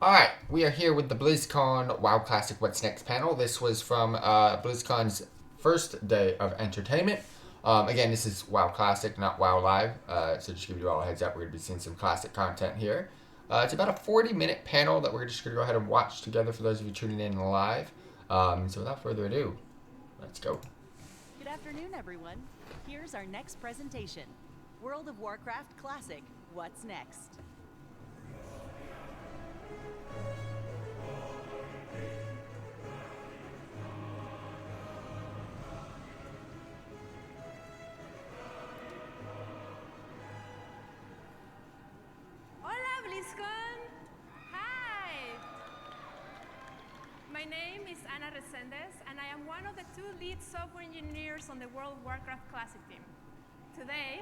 Alright, we are here with the BlizzCon WoW Classic What's Next panel. This was from BlizzCon's first day of entertainment. Again, this is WoW Classic, not WoW Live, so just give you all a heads up, we're going to be seeing some classic content here. It's about a 40-minute panel that we're just going to go ahead and watch together for those of you tuning in live. So without further ado, let's go. Good afternoon, everyone. Here's our next presentation. World of Warcraft Classic, What's Next? Hola, Blizzcon! Hi! My name is Ana Resendes, and I am one of the two lead software engineers on the World of Warcraft Classic team. Today,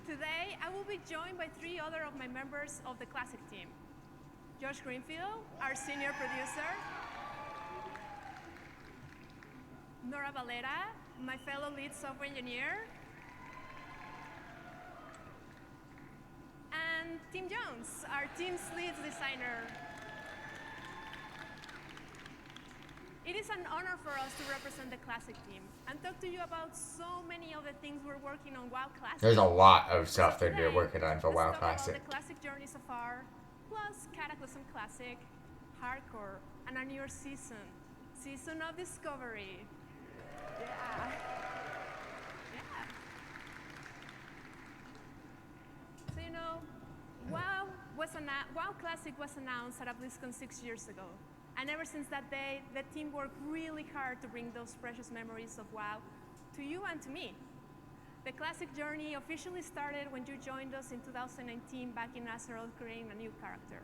Today I will be joined by three other of my members of the Classic team. Josh Greenfield, our senior producer. Nora Valera, my fellow lead software engineer. And Tim Jones, our team's lead designer. It is an honor for us to represent the Classic team and talk to you about so many of the things we're working on WoW Classic. There's a lot of stuff that they're working on for WoW Let's talk Classic. about the Classic journey so far, plus Cataclysm Classic, Hardcore, and our newer season of Discovery. Yeah. So you know, WoW Classic was announced at BlizzCon 6 years ago. And ever since that day, the team worked really hard to bring those precious memories of WoW to you and to me. The Classic journey officially started when you joined us in 2019 back in Azeroth creating a new character.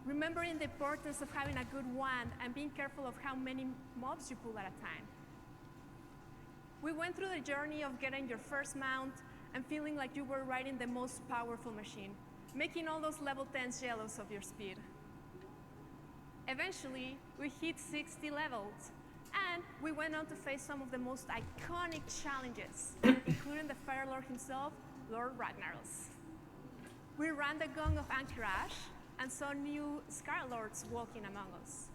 Remembering the importance of having a good wand and being careful of how many mobs you pull at a time. We went through the journey of getting your first mount and feeling like you were riding the most powerful machine, making all those level 10s jealous of your speed. Eventually, we hit 60 levels, and we went on to face some of the most iconic challenges, including the Fire Lord himself, Lord Ragnaros. We ran the Gong of Anchorage and saw new Scar Lords walking among us.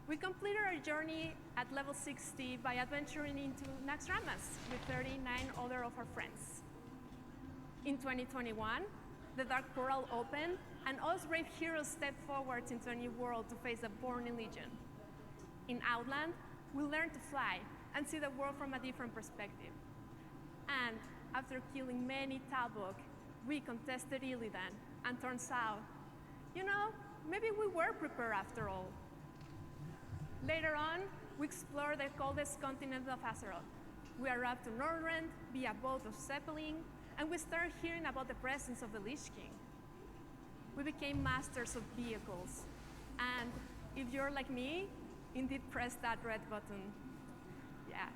We completed our journey at level 60 by adventuring into Naxxramas with 39 other of our friends. In 2021, the Dark Portal opened, and us brave heroes stepped forward into a new world to face the Burning Legion. In Outland, we learned to fly and see the world from a different perspective. And after killing many Talbot, we contested Illidan, and turns out, you know, maybe we were prepared after all. Later on, we explored the coldest continent of Azeroth. We arrived to Northrend via boat of Zeppelin, and we started hearing about the presence of the Lich King. We became masters of vehicles, and if you're like me, indeed press that red button. Yeah,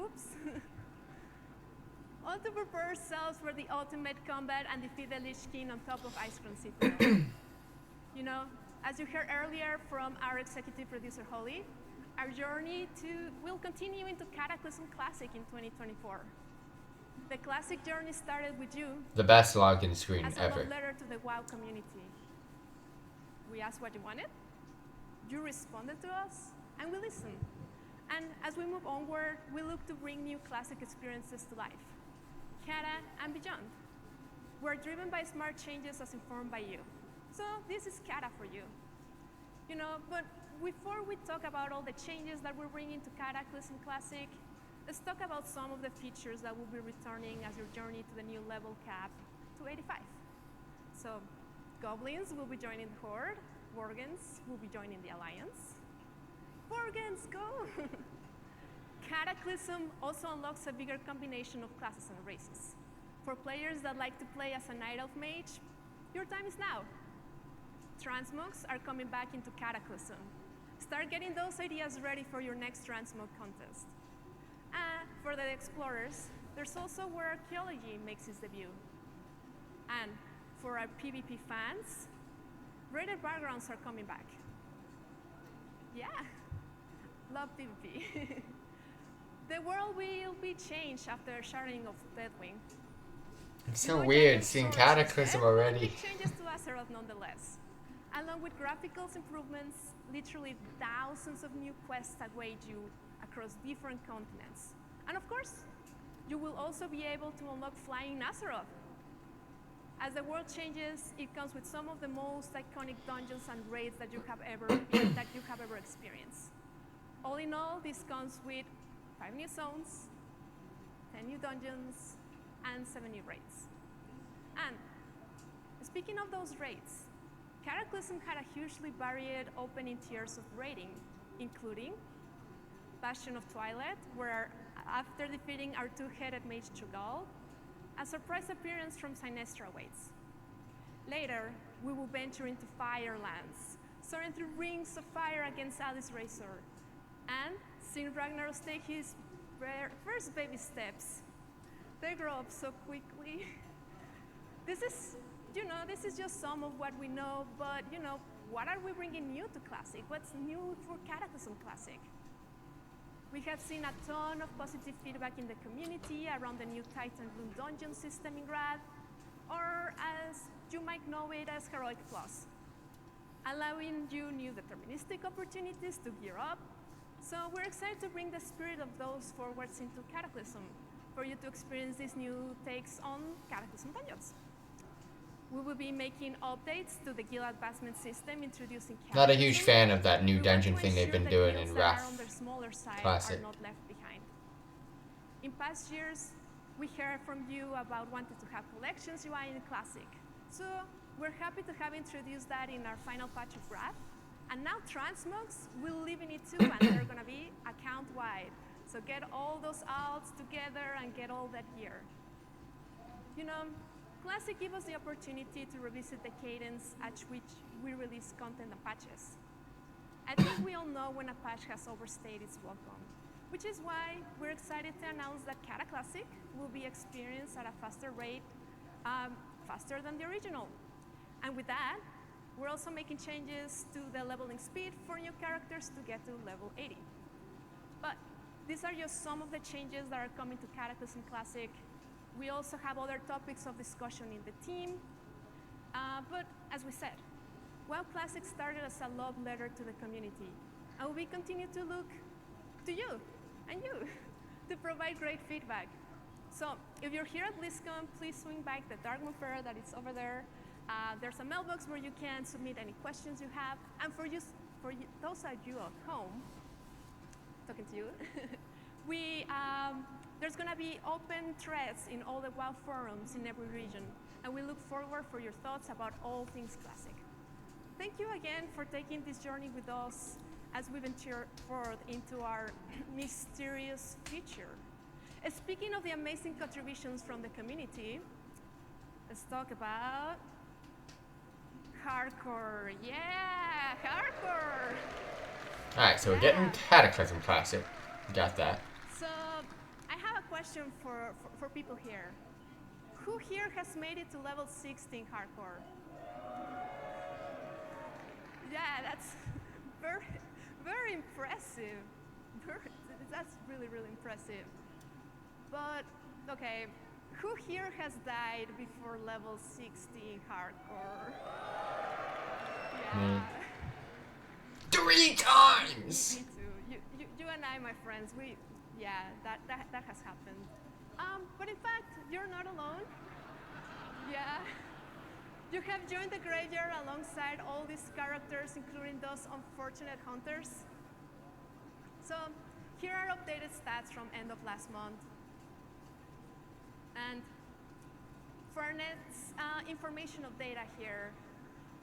oops. All to prepare ourselves for the ultimate combat and defeat the Lich King on top of Icecrown Citadel. You know, as you heard earlier from our executive producer Holly, our journey will continue into Cataclysm Classic in 2024. The Classic journey started with you. The best login screen as a ever. love letter to the WoW community. We asked what you wanted, you responded to us, and we listened. And as we move onward, we look to bring new Classic experiences to life, Cata and beyond. We're driven by smart changes as informed by you. So this is Cata for you. You know, but before we talk about all the changes that we're bringing to Cataclysm Classic, let's talk about some of the features that will be returning as your journey to the new level cap to 85. So, Goblins will be joining the Horde, Worgens will be joining the Alliance. Worgens, go! Cataclysm also unlocks a bigger combination of classes and races. For players that like to play as a Night Elf Mage, your time is now. Transmogs are coming back into Cataclysm. Start getting those ideas ready for your next Transmog contest. For the Explorers, there's also where archaeology makes its debut. And for our PvP fans, rated backgrounds are coming back. Yeah, love PvP. The world will be changed after shattering of Deathwing. It's so weird seeing Cataclysm already. Big changes to but nonetheless. Along with graphical improvements, literally thousands of new quests await you across different continents. And of course, you will also be able to unlock Flying Azeroth. As the world changes, it comes with some of the most iconic dungeons and raids that you have ever experienced. All in all, this comes with 5 new zones, 10 new dungeons, and 7 new raids. And speaking of those raids, Cataclysm had a hugely varied opening tiers of raiding, including Bastion of Twilight, where after defeating our 2-headed mage Cho'Gall, a surprise appearance from Sinestra awaits. Later, we will venture into Firelands, soaring through rings of fire against Alice Razor, and seeing Ragnaros take his first baby steps. They grow up so quickly. This is just some of what we know, but what are we bringing new to Classic? What's new for Cataclysm Classic? We have seen a ton of positive feedback in the community around the new Titan Bloom dungeon system in Grad, or as you might know it as Heroic Plus, allowing you new deterministic opportunities to gear up. So we're excited to bring the spirit of those forwards into Cataclysm for you to experience these new takes on Cataclysm dungeons. We will be making updates to the guild advancement system, introducing Not a huge fan of that new dungeon thing they've been doing in Wrath Classic. are not left behind. In past years, we heard from you about wanting to have collections UI in Classic. So we're happy to have introduced that in our final patch of Wrath. And now transmogs will live in it too, and they're gonna be account-wide. So get all those alts together and get all that gear. Classic gives us the opportunity to revisit the cadence at which we release content and patches. I think we all know when a patch has overstayed its welcome, which is why we're excited to announce that Cataclassic will be experienced at a faster rate, faster than the original. And with that, we're also making changes to the leveling speed for new characters to get to level 80. But these are just some of the changes that are coming to Cataclysm Classic. We also have other topics of discussion in the team. But as we said, WoW Classic started as a love letter to the community. And we continue to look to you and you to provide great feedback. So if you're here at Blizzcon, please swing by the Darkmoon Fair that is over there. There's a mailbox where you can submit any questions you have. And for those of you at home, talking to you, there's going to be open threads in all the WoW forums in every region. And we look forward for your thoughts about all things Classic. Thank you again for taking this journey with us as we venture forward into our mysterious future. Speaking of the amazing contributions from the community, let's talk about hardcore. Yeah, hardcore. All right, so we're getting Cataclysm Classic. Got that. So I have a question for people here. Who here has made it to level 16 hardcore? Yeah, that's very, very impressive. That's really, really impressive. But, okay, who here has died before level 16 hardcore? Yeah. Me. 3 times! Me too. You and I, my friends, that has happened. But in fact, you're not alone. Yeah. You have joined the graveyard alongside all these characters, including those unfortunate hunters. So, here are updated stats from end of last month. And for Net's information of data here,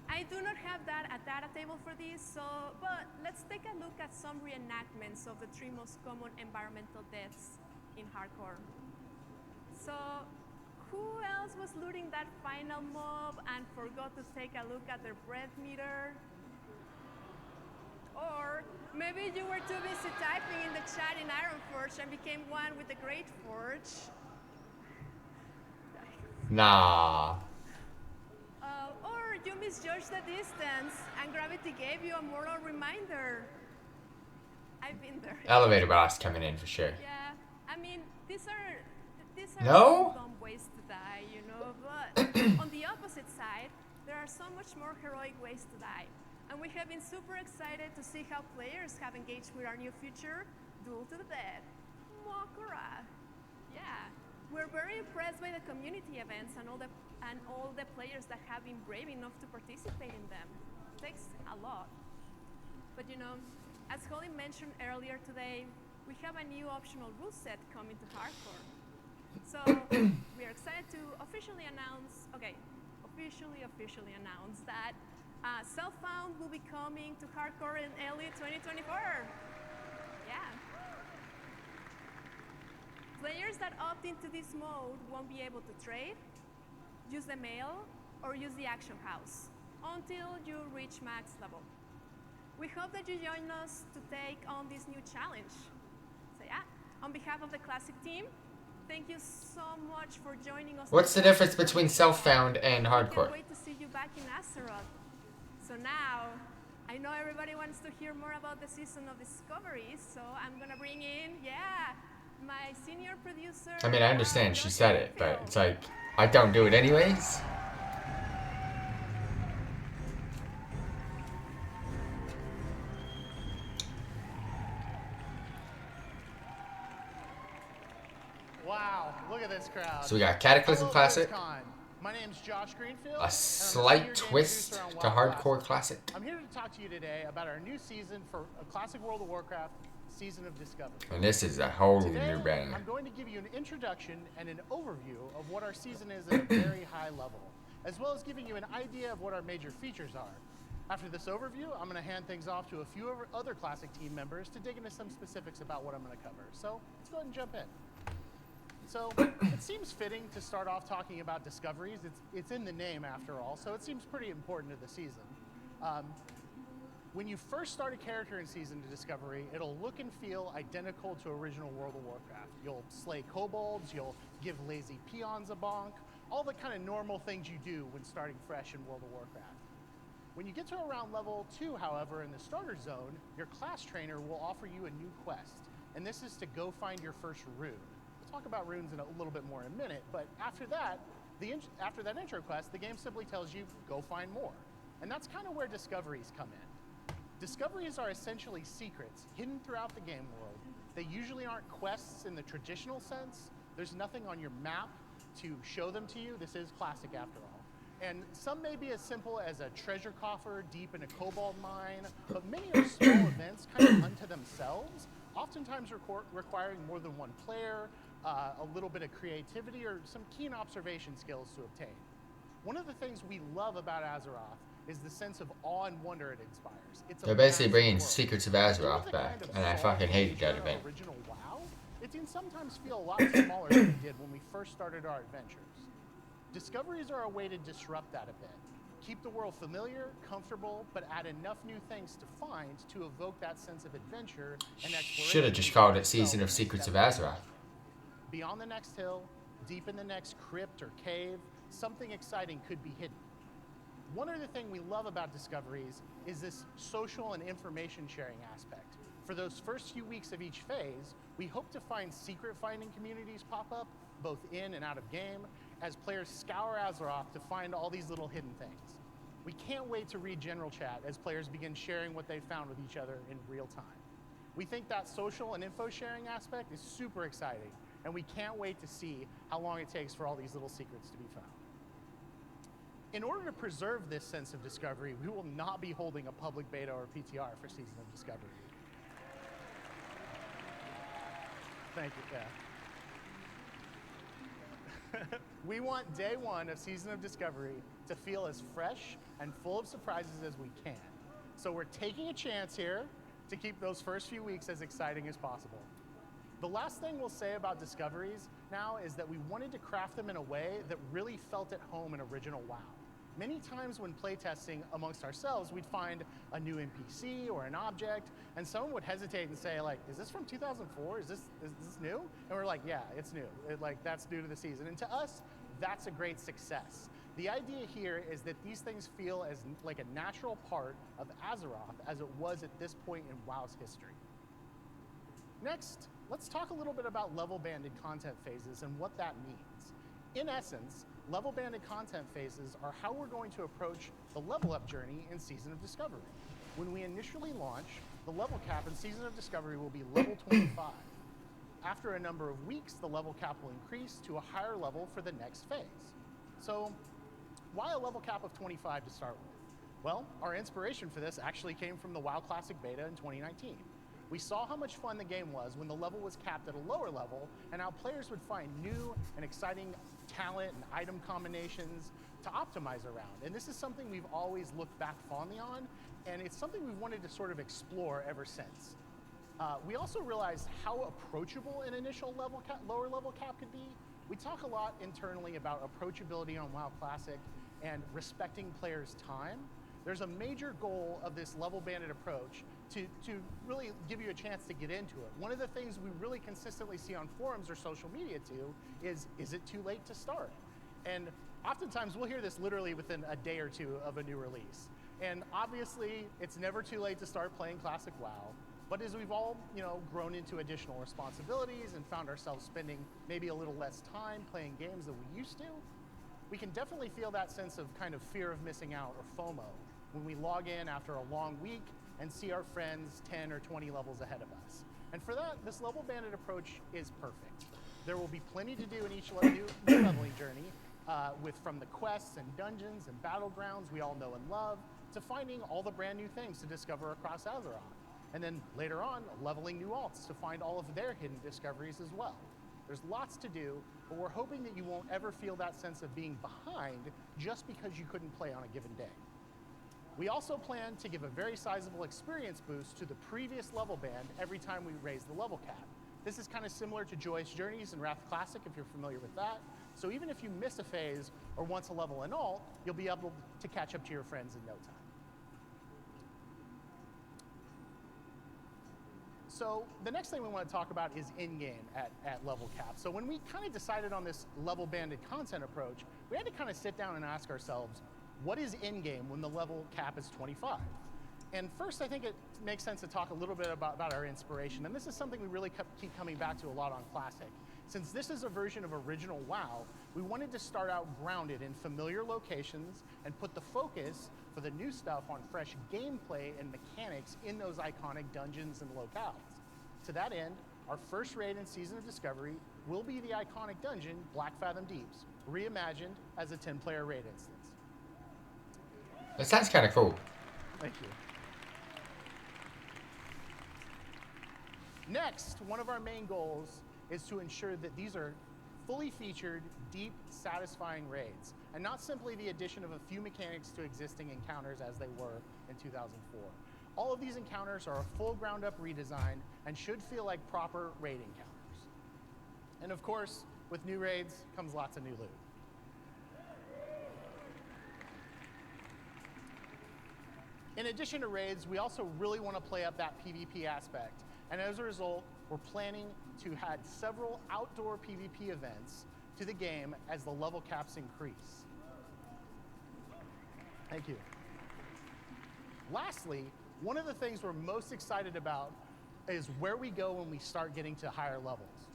I do not have a data table for this, but let's take a look at some reenactments of the 3 most common environmental deaths in hardcore. So, who else was looting that final mob and forgot to take a look at their breath meter? Or maybe you were too busy typing in the chat in Ironforge and became one with the Great Forge. Nah. Or you misjudged the distance and gravity gave you a moral reminder. I've been there. Elevator boss coming in for sure. Yeah, I mean, these are No? dumb ways to die, But on the opposite side, there are so much more heroic ways to die. And we have been super excited to see how players have engaged with our new feature, Duel to the Dead. Mokora. Yeah. We're very impressed by the community events and all the players that have been brave enough to participate in them. It takes a lot. But you know, as Holly mentioned earlier today, we have a new optional rule set coming to hardcore. So we are excited to officially announce that Self-Found will be coming to hardcore in early 2024. Yeah. Players that opt into this mode won't be able to trade, use the mail, or use the action house until you reach max level. We hope that you join us to take on this new challenge. So yeah, on behalf of the Classic team, thank you so much for joining us. What's the difference between self-found and I hardcore? can't wait to see you back in Azeroth. So now, I know everybody wants to hear more about the Season of Discovery, so I'm gonna bring in, my senior producer. I mean, I understand she said it, but it's like, I don't do it anyways. Wow, look at this crowd. So we got Cataclysm Hello, Classic, Blizzcon. My name's Josh Greenfield. a slight twist to Hardcore Classic. I'm here to talk to you today about our new season for a Classic World of Warcraft, Season of Discovery. And this is a whole Today, new banner. I'm going to give you an introduction and an overview of what our season is at a very high level, as well as giving you an idea of what our major features are. After this overview, I'm going to hand things off to a few other Classic team members to dig into some specifics about what I'm going to cover. So let's go ahead and jump in. So it seems fitting to start off talking about discoveries. It's in the name after all, so it seems pretty important to the season. When you first start a character in Season to Discovery, it'll look and feel identical to original World of Warcraft. You'll slay kobolds, you'll give lazy peons a bonk, all the kind of normal things you do when starting fresh in World of Warcraft. When you get to around level 2, however, in the starter zone, your class trainer will offer you a new quest, and this is to go find your first rune. We'll talk about runes in a little bit more in a minute, but after that intro quest, the game simply tells you, go find more. And that's kind of where discoveries come in. Discoveries are essentially secrets hidden throughout the game world. They usually aren't quests in the traditional sense. There's nothing on your map to show them to you. This is Classic after all. And some may be as simple as a treasure coffer deep in a kobold mine, but many are small events kind of unto themselves, oftentimes requiring more than one player, a little bit of creativity, or some keen observation skills to obtain. One of the things we love about Azeroth is the sense of awe and wonder it inspires. They're basically bringing world. Secrets of Azeroth back, and I fucking hated that event. Original WoW, it can sometimes feel a lot smaller than it did when we first started our adventures. Discoveries are a way to disrupt that a bit. Keep the world familiar, comfortable, but add enough new things to find to evoke that sense of adventure and exploration. Should have just called it Season of Secrets of Azeroth. Beyond the next hill, deep in the next crypt or cave, something exciting could be hidden. One other thing we love about discoveries is this social and information sharing aspect. For those first few weeks of each phase, we hope to find secret finding communities pop up, both in and out of game, as players scour Azeroth to find all these little hidden things. We can't wait to read general chat as players begin sharing what they found with each other in real time. We think that social and info sharing aspect is super exciting, and we can't wait to see how long it takes for all these little secrets to be found. In order to preserve this sense of discovery, we will not be holding a public beta or PTR for Season of Discovery. Thank you, yeah. We want day one of Season of Discovery to feel as fresh and full of surprises as we can. So we're taking a chance here to keep those first few weeks as exciting as possible. The last thing we'll say about discoveries now is that we wanted to craft them in a way that really felt at home in original WoW. Many times when playtesting amongst ourselves, we'd find a new NPC or an object, and someone would hesitate and say, like, is this from 2004? Is this new? And we're like, yeah, it's new. That's new to the season. And to us, that's a great success. The idea here is that these things feel as like a natural part of Azeroth as it was at this point in WoW's history. Next, let's talk a little bit about level banded content phases and what that means. In essence, level banded content phases are how we're going to approach the level up journey in Season of Discovery. When we initially launch, the level cap in Season of Discovery will be level 25. After a number of weeks, the level cap will increase to a higher level for the next phase. So why a level cap of 25 to start with? Well, our inspiration for this actually came from the WoW Classic Beta in 2019. We saw how much fun the game was when the level was capped at a lower level, and how players would find new and exciting talent and item combinations to optimize around. And this is something we've always looked back fondly on, and it's something we've wanted to sort of explore ever since. We also realized how approachable an initial lower level cap could be. We talk a lot internally about approachability on WoW Classic and respecting players' time. There's a major goal of this level banded approach to really give you a chance to get into it. One of the things we really consistently see on forums or social media too is it too late to start? And oftentimes we'll hear this literally within a day or two of a new release. And obviously it's never too late to start playing Classic WoW, but as we've all grown into additional responsibilities and found ourselves spending maybe a little less time playing games than we used to, we can definitely feel that sense of kind of fear of missing out, or FOMO, when we log in after a long week and see our friends 10 or 20 levels ahead of us. And for that, this level banded approach is perfect. There will be plenty to do in each new leveling journey, from the quests and dungeons and battlegrounds we all know and love, to finding all the brand new things to discover across Azeroth. And then later on, leveling new alts to find all of their hidden discoveries as well. There's lots to do, but we're hoping that you won't ever feel that sense of being behind just because you couldn't play on a given day. We also plan to give a very sizable experience boost to the previous level band every time we raise the level cap. This is kind of similar to Joyous Journeys and Wrath Classic, if you're familiar with that. So even if you miss a phase or once a level in alt, you'll be able to catch up to your friends in no time. So the next thing we want to talk about is in-game at level cap. So when we kind of decided on this level banded content approach, we had to kind of sit down and ask ourselves, what is in-game when the level cap is 25? And first, I think it makes sense to talk a little bit about our inspiration. And this is something we really keep coming back to a lot on Classic. Since this is a version of original WoW, we wanted to start out grounded in familiar locations and put the focus for the new stuff on fresh gameplay and mechanics in those iconic dungeons and locales. To that end, our first raid in Season of Discovery will be the iconic dungeon, Blackfathom Deeps, reimagined as a 10-player raid instance. That sounds kind of cool. Thank you. Next, one of our main goals is to ensure that these are fully featured, deep, satisfying raids, and not simply the addition of a few mechanics to existing encounters as they were in 2004. All of these encounters are a full ground-up redesign and should feel like proper raid encounters. And of course, with new raids comes lots of new loot. In addition to raids, we also really want to play up that PvP aspect. And as a result, we're planning to add several outdoor PvP events to the game as the level caps increase. Thank you. Lastly, one of the things we're most excited about is where we go when we start getting to higher levels.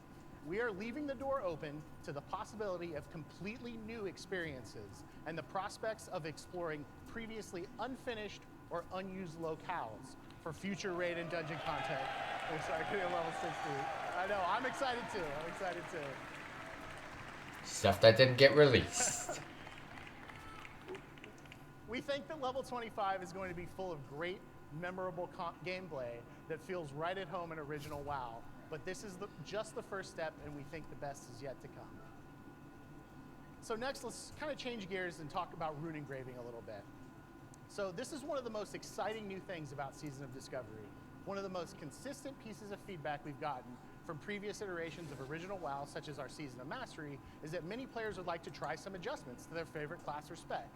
We are leaving the door open to the possibility of completely new experiences and the prospects of exploring previously unfinished or unused locales for future raid and dungeon content. We're sorry, level 60. I know, I'm excited too. I'm excited too. Stuff that didn't get released. We think that level 25 is going to be full of great, memorable gameplay that feels right at home in original WoW. But this is just the first step, and we think the best is yet to come. So next, let's kind of change gears and talk about rune engraving a little bit. So this is one of the most exciting new things about Season of Discovery. One of the most consistent pieces of feedback we've gotten from previous iterations of original WoW, such as our Season of Mastery, is that many players would like to try some adjustments to their favorite class or spec.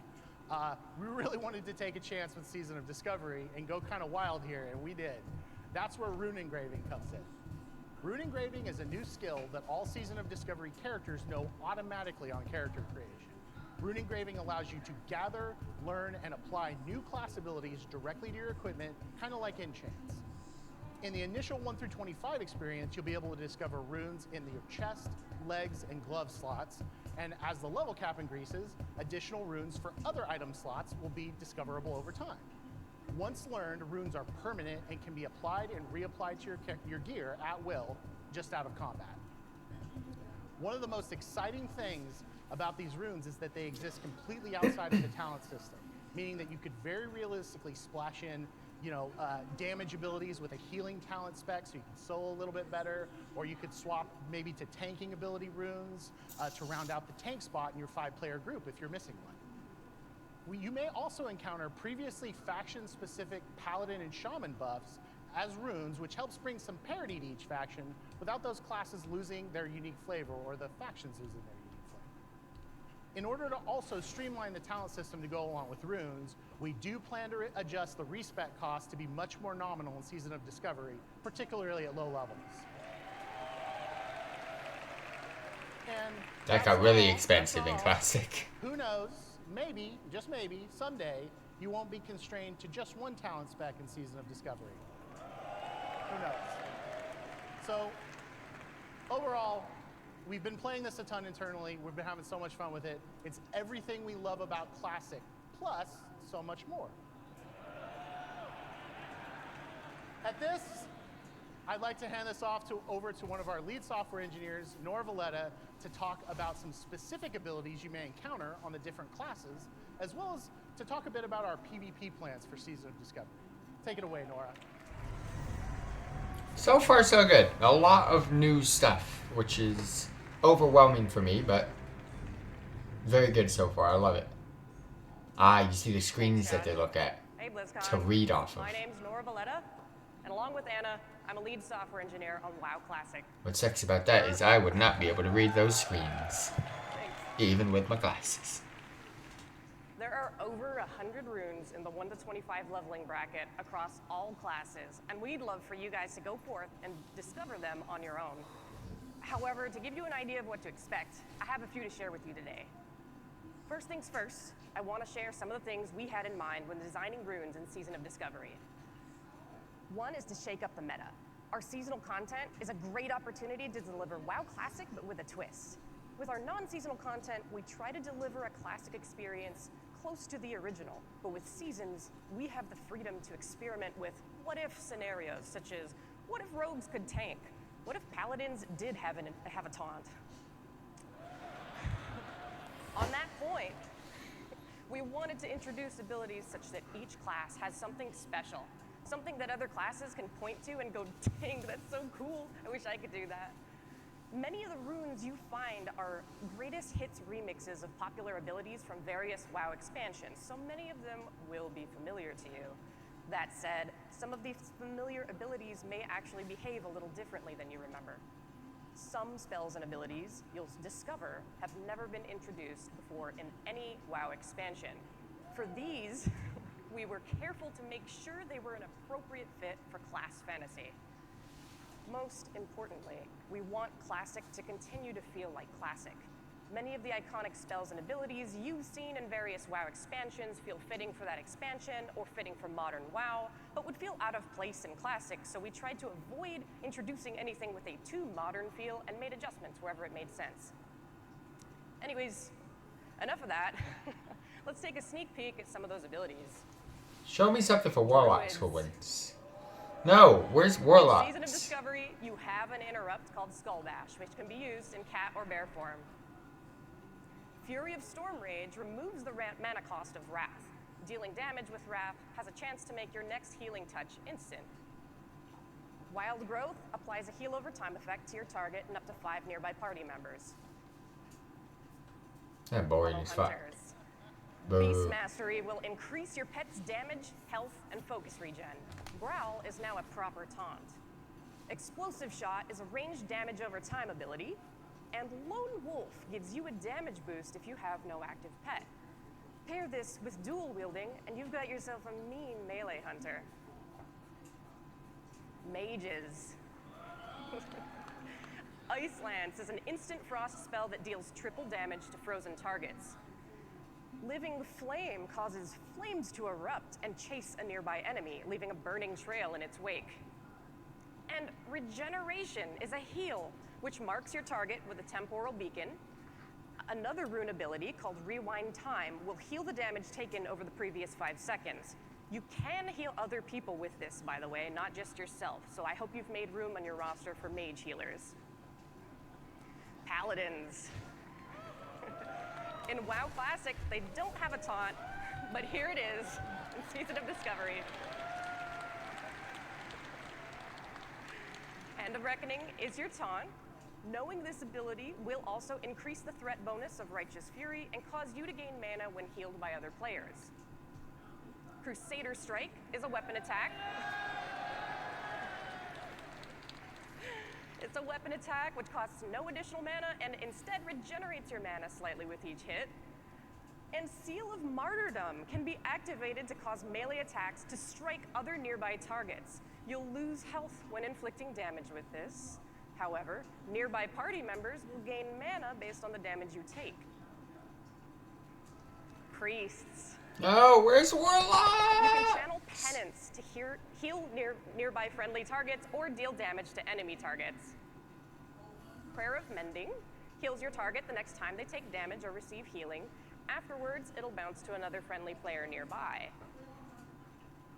We really wanted to take a chance with Season of Discovery and go kind of wild here, and we did. That's where rune engraving comes in. Rune engraving is a new skill that all Season of Discovery characters know automatically on character creation. Rune engraving allows you to gather, learn, and apply new class abilities directly to your equipment, kind of like enchants. In the initial 1 through 25 experience, you'll be able to discover runes in your chest, legs, and glove slots. And as the level cap increases, additional runes for other item slots will be discoverable over time. Once learned, runes are permanent and can be applied and reapplied to your gear at will, just out of combat. One of the most exciting things about these runes is that they exist completely outside of the talent system, meaning that you could very realistically splash in damage abilities with a healing talent spec so you can solo a little bit better, or you could swap maybe to tanking ability runes to round out the tank spot in your 5-player group if you're missing one. You may also encounter previously faction-specific paladin and shaman buffs as runes, which helps bring some parity to each faction without those classes losing their unique flavor or the factions losing their unique flavor. In order to also streamline the talent system to go along with runes, we do plan to adjust the respec cost to be much more nominal in Season of Discovery, particularly at low levels. And that got really expensive in Classic. Who knows? Maybe, just maybe, someday, you won't be constrained to just one talent spec in Season of Discovery. Who knows? So, overall, we've been playing this a ton internally. We've been having so much fun with it. It's everything we love about Classic, plus so much more. At this, I'd like to hand this off over to one of our lead software engineers, FTWitachi, to talk about some specific abilities you may encounter on the different classes, as well as to talk a bit about our PvP plans for Season of Discovery. Take it away, Nora. So far, so good. A lot of new stuff, which is overwhelming for me, but very good so far. I love it. You see the screens that they look at Hey, Blizzcon. to read off of. My name's FTWitachi, and along with Anna, I'm a lead software engineer on WoW Classic. What's sexy about that is I would not be able to read those screens, even with my glasses. There are over 100 runes in the 1 to 25 leveling bracket across all classes, and we'd love for you guys to go forth and discover them on your own. However, to give you an idea of what to expect, I have a few to share with you today. First things first, I want to share some of the things we had in mind when designing runes in Season of Discovery. One is to shake up the meta. Our seasonal content is a great opportunity to deliver WoW Classic, but with a twist. With our non-seasonal content, we try to deliver a classic experience close to the original, but with seasons, we have the freedom to experiment with what-if scenarios, such as, what if rogues could tank? What if paladins did have a taunt? On that point, we wanted to introduce abilities such that each class has something special, something that other classes can point to and go, dang, that's so cool, I wish I could do that. Many of the runes you find are greatest hits remixes of popular abilities from various WoW expansions, so many of them will be familiar to you. That said, some of these familiar abilities may actually behave a little differently than you remember. Some spells and abilities you'll discover have never been introduced before in any WoW expansion. For these, we were careful to make sure they were an appropriate fit for class fantasy. Most importantly, we want Classic to continue to feel like Classic. Many of the iconic spells and abilities you've seen in various WoW expansions feel fitting for that expansion or fitting for modern WoW, but would feel out of place in Classic, so we tried to avoid introducing anything with a too modern feel and made adjustments wherever it made sense. Anyways, enough of that. Let's take a sneak peek at some of those abilities. Show me something for Warlocks for once. No, where's Warlocks? In Season of Discovery, you have an interrupt called Skull Bash, which can be used in cat or bear form. Fury of Storm Rage removes the mana cost of Wrath. Dealing damage with Wrath has a chance to make your next healing touch instant. Wild Growth applies a heal over time effect to your target and up to 5 nearby party members. That boring as fuck. Beast Mastery will increase your pet's damage, health, and focus regen. Growl is now a proper taunt. Explosive Shot is a ranged damage over time ability, and Lone Wolf gives you a damage boost if you have no active pet. Pair this with dual wielding, and you've got yourself a mean melee hunter. Mages. Ice Lance is an instant frost spell that deals triple damage to frozen targets. Living Flame causes flames to erupt and chase a nearby enemy, leaving a burning trail in its wake. And Regeneration is a heal which marks your target with a temporal beacon. Another rune ability called Rewind Time will heal the damage taken over the previous 5 seconds. You can heal other people with this, by the way, not just yourself, so I hope you've made room on your roster for mage healers. Paladins. In WoW Classic, they don't have a taunt, but here it is in Season of Discovery. Hand of Reckoning is your taunt. Knowing this ability will also increase the threat bonus of Righteous Fury and cause you to gain mana when healed by other players. Crusader Strike is a weapon attack. It's a weapon attack which costs no additional mana and instead regenerates your mana slightly with each hit. And Seal of Martyrdom can be activated to cause melee attacks to strike other nearby targets. You'll lose health when inflicting damage with this. However, nearby party members will gain mana based on the damage you take. Priests. Oh, where's You Warlock? can channel penance to heal nearby friendly targets or deal damage to enemy targets. Prayer of Mending heals your target the next time they take damage or receive healing. Afterwards, it'll bounce to another friendly player nearby.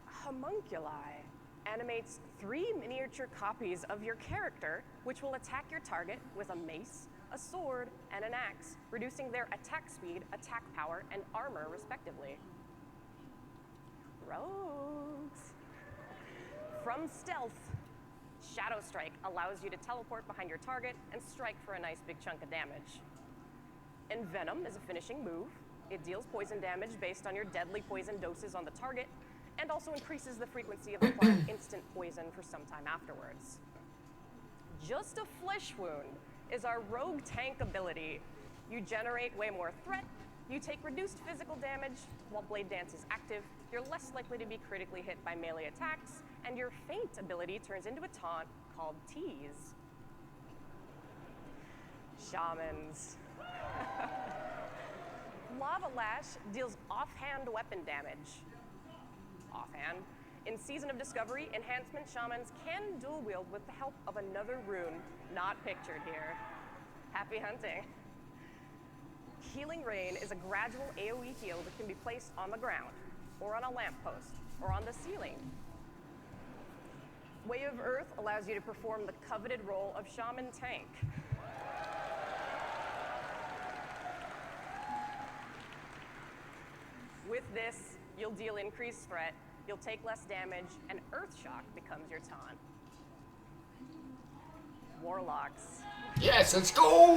Homunculi animates 3 miniature copies of your character, which will attack your target with a mace, a sword, and an axe, reducing their attack speed, attack power, and armor, respectively. Rogues. From stealth, Shadow Strike allows you to teleport behind your target and strike for a nice big chunk of damage. Envenom is a finishing move. It deals poison damage based on your deadly poison doses on the target, and also increases the frequency of applying instant poison for some time afterwards. Just a Flesh Wound is our rogue tank ability. You generate way more threat, you take reduced physical damage while Blade Dance is active, you're less likely to be critically hit by melee attacks, and your Feint ability turns into a taunt called Tease. Shamans. Lava Lash deals offhand weapon damage. Offhand. In Season of Discovery, Enhancement Shamans can dual wield with the help of another rune not pictured here. Happy hunting. Healing Rain is a gradual AoE heal that can be placed on the ground, or on a lamppost, or on the ceiling. Way of Earth allows you to perform the coveted role of Shaman Tank. With this, you'll deal increased threat, you'll take less damage, and Earthshock becomes your taunt. Warlocks. Yes, let's go!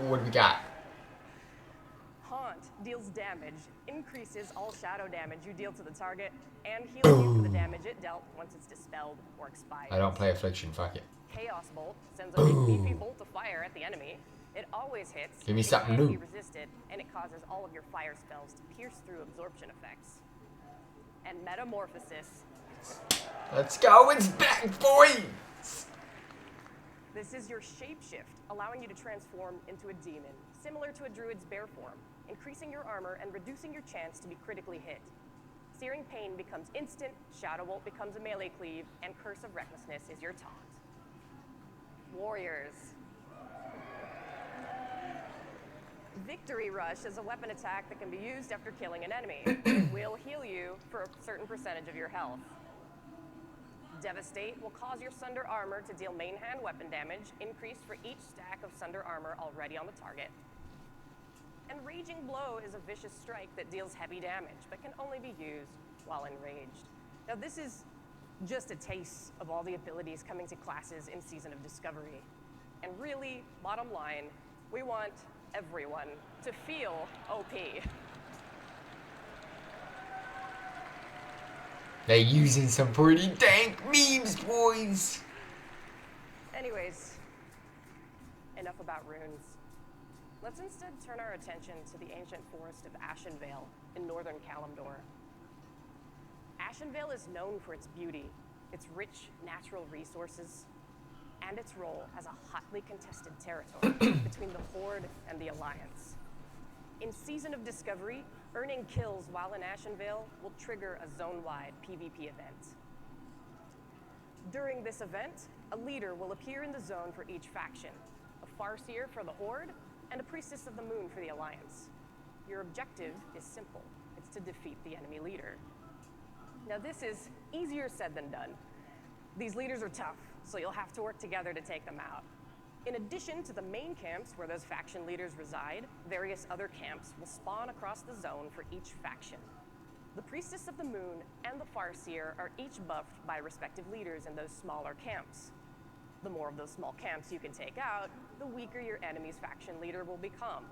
What do we got? Haunt deals damage, increases all shadow damage you deal to the target, and heals you for the damage it dealt once it's dispelled or expired. I don't play Affliction, fuck it. Chaos Bolt sends a big beefy bolt of fire at the enemy. It always hits. Give me it something can't new. be resisted, and it causes all of your fire spells to pierce through absorption effects. And Metamorphosis. Let's go, it's back, boys! This is your shapeshift, allowing you to transform into a demon, similar to a druid's bear form, increasing your armor and reducing your chance to be critically hit. Searing Pain becomes instant, Shadow Bolt becomes a melee cleave, and Curse of Recklessness is your taunt. Warriors. Victory Rush is a weapon attack that can be used after killing an enemy. It will heal you for a certain percentage of your health. Devastate will cause your Sunder armor to deal main hand weapon damage, increased for each stack of Sunder armor already on the target. And Raging Blow is a vicious strike that deals heavy damage, but can only be used while enraged. Now this is just a taste of all the abilities coming to classes in Season of Discovery. And really, bottom line, we want everyone to feel OP. They're using some pretty dank memes, boys. Anyways, enough about runes. Let's instead turn our attention to the ancient forest of Ashenvale in northern Kalimdor. Ashenvale is known for its beauty, its rich natural resources, and its role as a hotly contested territory between the Horde and the Alliance. In Season of Discovery, earning kills while in Ashenvale will trigger a zone-wide PvP event. During this event, a leader will appear in the zone for each faction. Farseer for the Horde, and a Priestess of the Moon for the Alliance. Your objective is simple. It's to defeat the enemy leader. Now this is easier said than done. These leaders are tough, so you'll have to work together to take them out. In addition to the main camps where those faction leaders reside, various other camps will spawn across the zone for each faction. The Priestess of the Moon and the Farseer are each buffed by respective leaders in those smaller camps. The more of those small camps you can take out, the weaker your enemy's faction leader will become.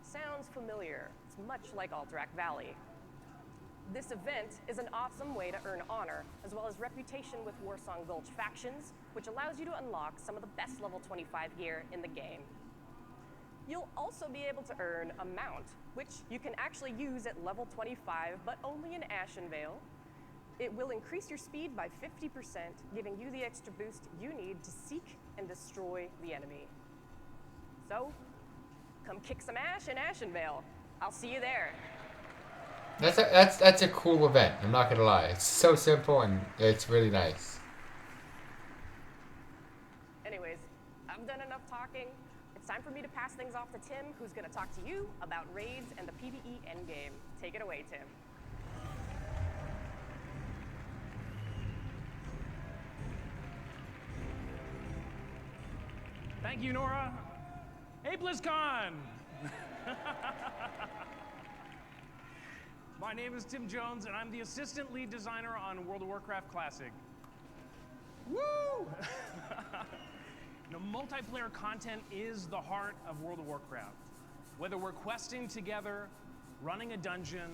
Sounds familiar. It's much like Alterac Valley. This event is an awesome way to earn honor, as well as reputation with Warsong Gulch factions, which allows you to unlock some of the best level 25 gear in the game. You'll also be able to earn a mount, which you can actually use at level 25, but only in Ashenvale. It will increase your speed by 50%, giving you the extra boost you need to seek and destroy the enemy. So, come kick some ash in Ashenvale. I'll see you there. That's a cool event. I'm not gonna lie. It's so simple and it's really nice. Anyways, I've done enough talking. It's time for me to pass things off to Tim, who's going to talk to you about raids and the PvE endgame. Take it away, Tim. Thank you, Nora. Hey, Blizzcon! My name is Tim Jones, and I'm the assistant lead designer on World of Warcraft Classic. Woo! You know, multiplayer content is the heart of World of Warcraft. Whether we're questing together, running a dungeon,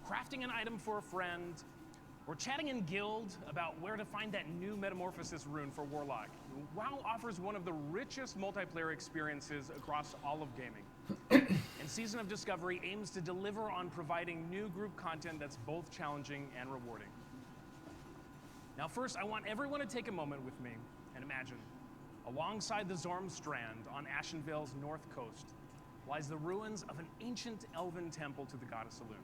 crafting an item for a friend, or chatting in guild about where to find that new metamorphosis rune for Warlock, WoW offers one of the richest multiplayer experiences across all of gaming. And Season of Discovery aims to deliver on providing new group content that's both challenging and rewarding. Now first, I want everyone to take a moment with me and imagine, alongside the Zorm Strand on Ashenvale's north coast lies the ruins of an ancient elven temple to the goddess Elune.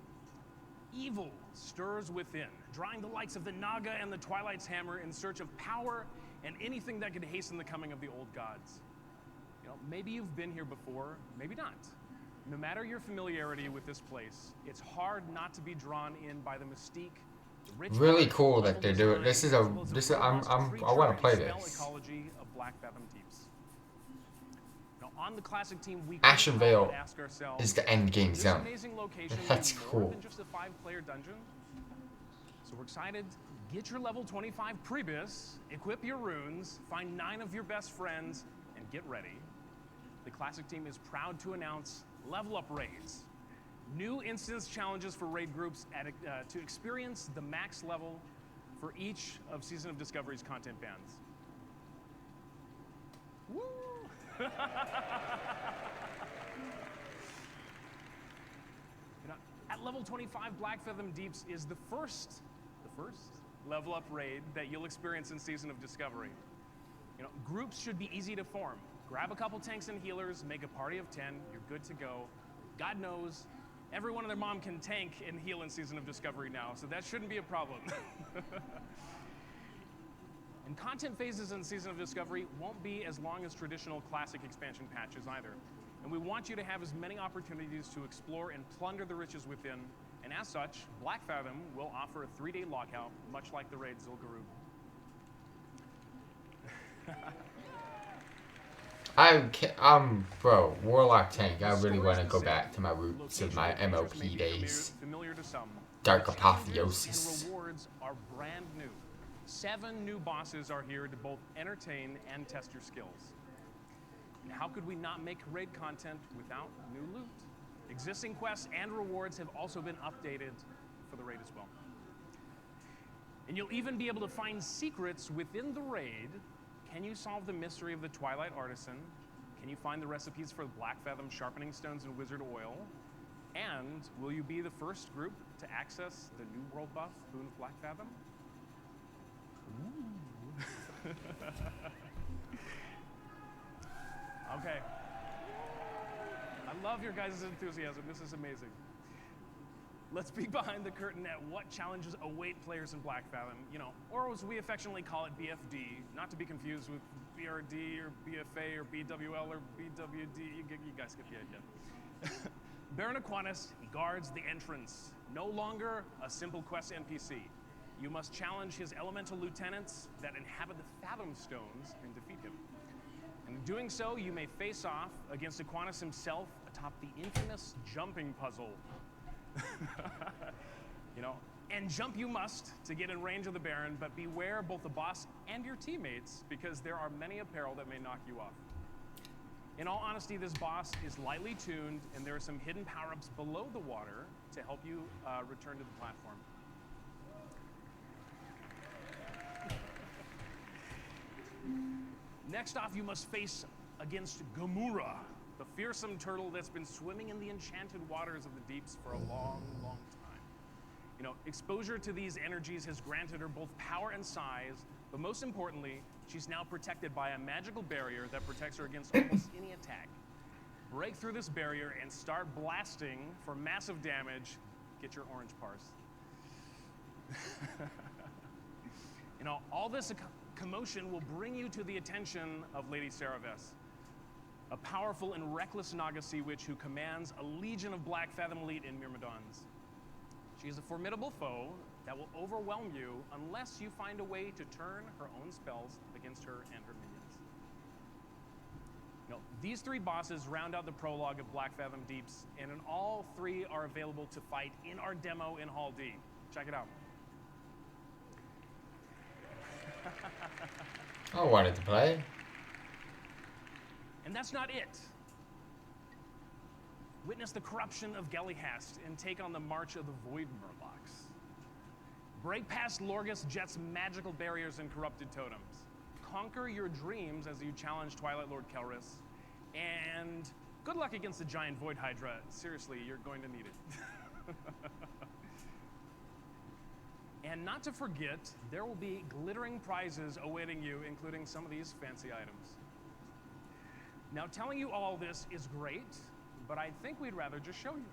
Evil stirs within, drawing the likes of the Naga and the Twilight's Hammer in search of power and anything that could hasten the coming of the old gods. You know, maybe you've been here before, maybe not. No matter your familiarity with this place, it's hard not to be drawn in by the mystique. Really cool that they're doing. I want to play this. Ecology of Black Fathom Deeps. Now, on the classic team, we Ashenvale ask ourselves, is the end game this zone. amazing location That's more cool. than just a 5-player dungeon. So we're excited. Get your level 25 Prebis, equip your runes, find 9 of your best friends, and get ready. The classic team is proud to announce level up raids. New instance challenges for raid groups to experience the max level for each of Season of Discovery's content bands. Woo! At level 25, Black Fathom Deeps is the first level up raid that you'll experience in Season of Discovery. You know, groups should be easy to form. Grab a couple tanks and healers, make a party of 10, you're good to go. God knows, everyone and their mom can tank and heal in Season of Discovery now, so that shouldn't be a problem. And content phases in Season of Discovery won't be as long as traditional classic expansion patches either. And we want you to have as many opportunities to explore and plunder the riches within. And as such, Black Fathom will offer a 3-day lockout, much like the raid Zul'Gurub. Bro, Warlock tank. I really want to go back to my roots of my MOP days. Familiar to some. Dark Challenges Apotheosis. and rewards are brand new. 7 new bosses are here to both entertain and test your skills. And how could we not make raid content without new loot? Existing quests and rewards have also been updated for the raid as well. And you'll even be able to find secrets within the raid. Can you solve the mystery of the Twilight Artisan? Can you find the recipes for the Black Fathom Sharpening Stones and Wizard Oil? And will you be the first group to access the new world buff, Boon of Black Fathom? Ooh. Okay. I love your guys' enthusiasm. This is amazing. Let's peek behind the curtain at what challenges await players in Black Fathom, you know, or as we affectionately call it, BFD, not to be confused with BRD or BFA or BWL or BWD. You guys get the idea. Baron Aquinas, he guards the entrance. No longer a simple quest NPC. You must challenge his elemental lieutenants that inhabit the Fathom Stones and defeat him. And in doing so, you may face off against Aquinas himself atop the infamous jumping puzzle. You know, and jump you must to get in range of the Baron, but beware of both the boss and your teammates, because there are many a peril that may knock you off. In all honesty, this boss is lightly tuned, and there are some hidden power-ups below the water to help you return to the platform. Next off, you must face against Gamura, the fearsome turtle that's been swimming in the enchanted waters of the deeps for a long, long time. You know, exposure to these energies has granted her both power and size, but most importantly, she's now protected by a magical barrier that protects her against almost any attack. Break through this barrier and start blasting for massive damage. Get your orange parse. You know, all this commotion will bring you to the attention of Lady Saraves, a powerful and reckless Naga sea witch who commands a legion of Black Fathom elite in Myrmidons. She is a formidable foe that will overwhelm you unless you find a way to turn her own spells against her and her minions. You know, these three bosses round out the prologue of Black Fathom Deeps, and in all three are available to fight in our demo in Hall D. Check it out. I wanted to play. And that's not it. Witness the corruption of Gelihast and take on the march of the Void Murlocs. Break past Lorgus Jet's magical barriers and corrupted totems. Conquer your dreams as you challenge Twilight Lord Kelris. And good luck against the giant Void Hydra. Seriously, you're going to need it. And not to forget, there will be glittering prizes awaiting you, including some of these fancy items. Now, telling you all this is great, but I think we'd rather just show you.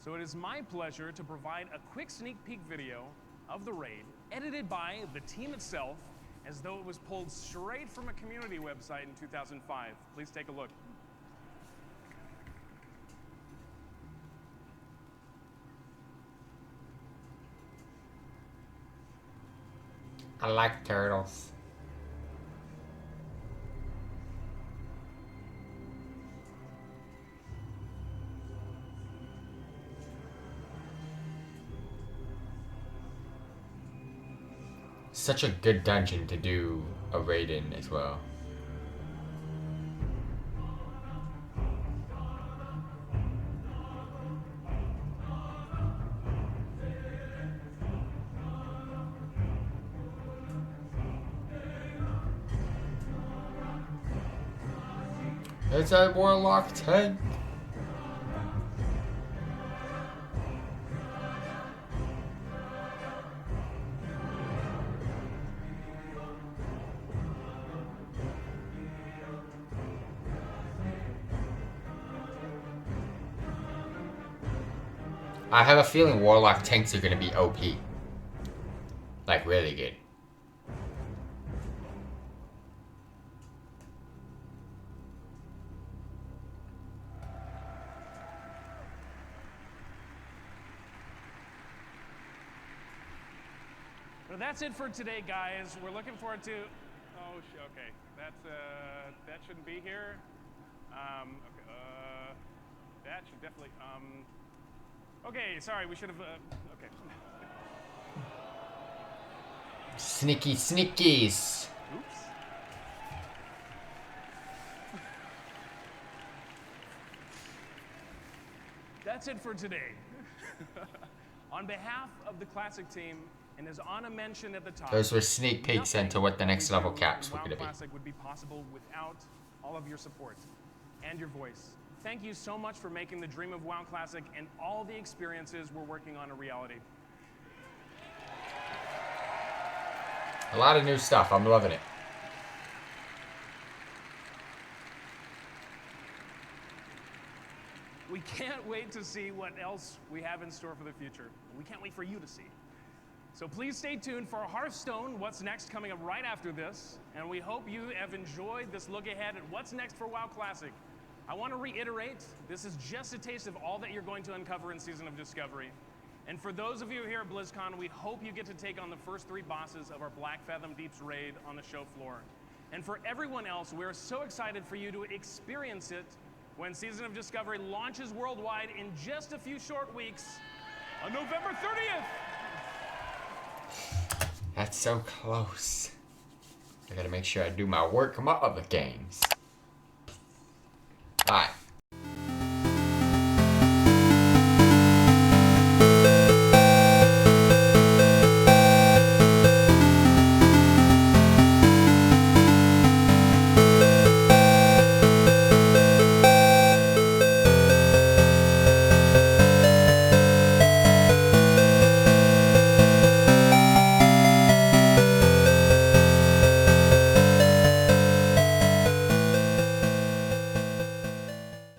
So it is my pleasure to provide a quick sneak peek video of the raid, edited by the team itself, as though it was pulled straight from a community website in 2005. Please take a look. I like turtles. Such a good dungeon to do a raid in as well. It's a warlock tank. I have a feeling warlock tanks are gonna be OP. Like really good. So that's it for today, guys. We're looking forward to. Oh, okay. That shouldn't be here. Okay. That should definitely. Okay. Sorry. We should have. Okay. Sneaky sneakies. Oops. That's it for today. On behalf of the Classic team, and as Anna mentioned at the top, Those were sneak peeks into what the next level caps were WoW gonna be. Classic would be possible without all of your support and your voice. Thank you so much for making the dream of WoW Classic and all the experiences we're working on a reality. A lot of new stuff. I'm loving it. We can't wait to see what else we have in store for the future. We can't wait for you to see. So please stay tuned for Hearthstone, What's Next, coming up right after this. And we hope you have enjoyed this look ahead at what's next for WoW Classic. I want to reiterate, this is just a taste of all that you're going to uncover in Season of Discovery. And for those of you here at BlizzCon, we hope you get to take on the first 3 bosses of our Black Fathom Deeps raid on the show floor. And for everyone else, we're so excited for you to experience it when Season of Discovery launches worldwide in just a few short weeks on November 30th. That's so close. I gotta make sure I do my work on my other games.